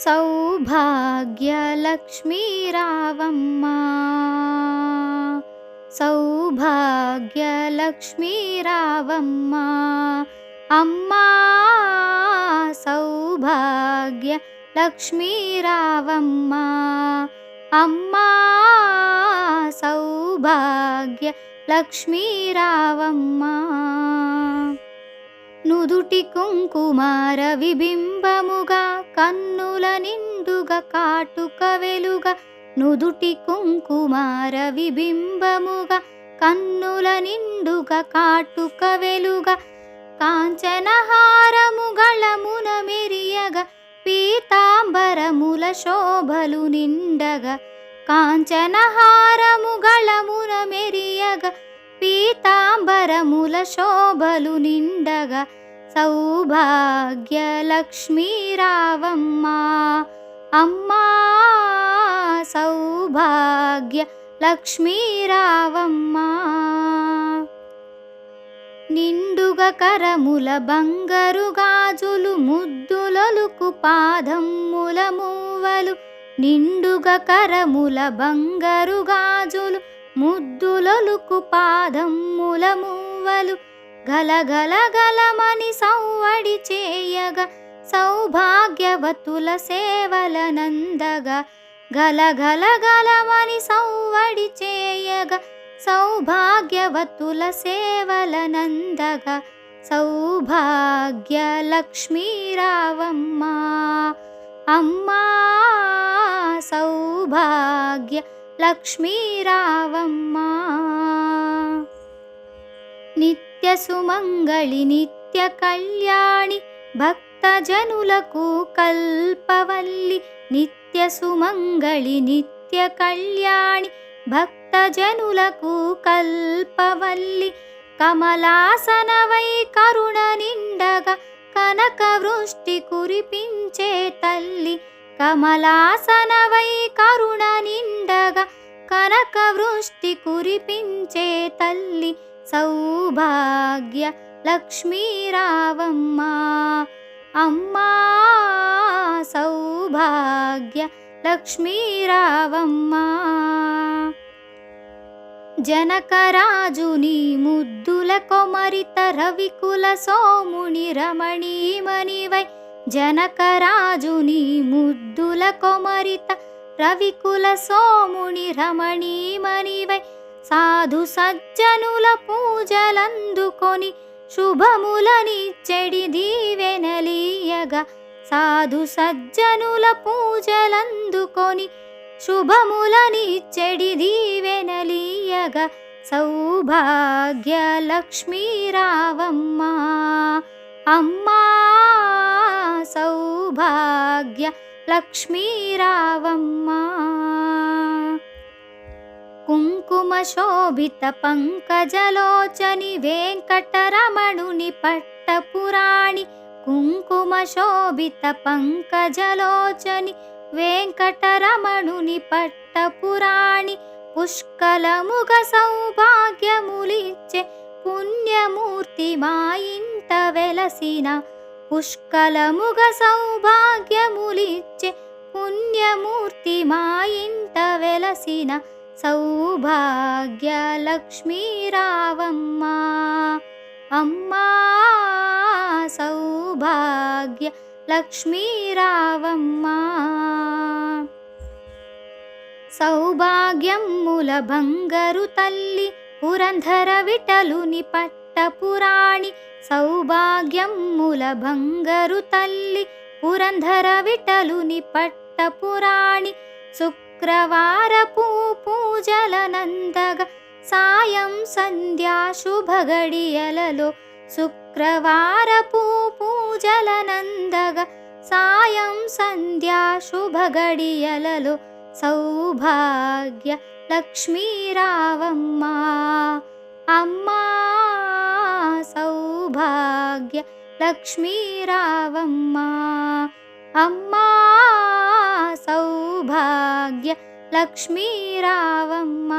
సౌభాగ్యలక్ష్మీ రావమ్మ, సౌభాగ్యలక్ష్మీ రావమ్మ, అమ్మా సౌభాగ్య లక్ష్మీ రావమ్మ, అమ్మా సౌభాగ్య లక్ష్మీ రావమ్మ. నుదుటి కుంకుమార విబింబముగా కన్నుల నిండుగా కాటుక వెలుగా, నుదుటి కుంకుమార విబింబముగా కన్నుల నిండుగా కాటుక వెలుగా, కాంచనహారము గళమున మెరియగా పీతాంబరముల శోభలు నిండగా, కాంచనహారము గళమున మెరియగా పీతాంబరముల శోభలు నిండగా, సౌభాగ్యలక్ష్మీ రావమ్మ, అమ్మా సౌభాగ్య లక్ష్మీ రావమ్మ. నిండుగా కరముల బంగారు గాజులు ముద్దులొలుకు పాదమ్ముల మూవలు, నిండుగా కరముల బంగారు గాజులు ముద్దులొలుకు పాదమ్ముల మూవలు, గలగల గలమని సౌవడి చేయగా సౌభాగ్యవతుల సేవలనందగా, గలగల గలమని సౌవడి చేయగా సౌభాగ్యవతుల సేవలనందగా, సౌభాగ్యలక్ష్మీ రావమ్మ, అమ్మా సౌభాగ్య లక్ష్మీ రావమ్మ. నిత్య సుమంగళి నిత్య కళ్యాణి భక్తజనులకు కల్పవల్లి, నిత్య సుమంగళి నిత్య కళ్యాణి భక్తజనులకు కల్పవల్లి, కమలాసనవై కరుణ నిండగా కనక వృష్టి కురిపించే తల్లి, కమలాసనవై కరుణ నిండగా కనక వృష్టి కురిపించే తల్లి, సౌభాగ్య లక్ష్మీ రావమ్మ, అమ్మా సౌభాగ్య లక్ష్మీ రావమ్మ. జనకరాజుని ముద్దుల కొమరిత రవికుల సోముని రమణీమణివై, జనకరాజుని ముద్దుల కొమరిత రవికుల సోముని రమణీమణివై, సాధు సజ్జనుల పూజలందుకొని శుభములనిచ్చెడి దీవెనలీయగా, సాధు సజ్జనుల పూజలందుకొని శుభములనిచ్చెడి దీవెనలీయగా, సౌభాగ్య లక్ష్మీ రావమ్మ, అమ్మా సౌభాగ్య లక్ష్మీ రావమ్మ. కుంకుమ శోభిత పంకజలోచని వెంకటరమణుని పట్టపురాణి, కుంకుమ శోభిత పంకజలోచని వెంకటరమణుని పట్టపురాణి, పుష్కలముగ సౌభాగ్యములిచ్చే పుణ్యమూర్తి మా ఇంట వెలసిన, పుష్కలముగ సౌభాగ్యములిచ్చే పుణ్యమూర్తి మా ఇంట వెలసిన, సౌభాగ్య లక్ష్మీ రావమ్మ, అమ్మా సౌభాగ్య లక్ష్మీ రావమ్మ. సౌభాగ్యమ్ముల బంగారు తల్లి పురంధర విఠలుని పట్టపురాణి, సౌభాగ్యమ్ముల బంగారు తల్లి పురంధర విఠలుని పట్టపురాణి, శుక్రవారపు పూజలనందగా సాయం సంధ్యా శుభగడియలలో, శుక్రవారపు పూజలనందగా సాయం సంధ్యా శుభగడియలలో, సౌభాగ్య లక్ష్మీ రావమ్మ, అమ్మా సౌభాగ్య లక్ష్మీ రావమ్మ, అమ్మా సౌభాగ్య లక్ష్మీ రావమ్మ.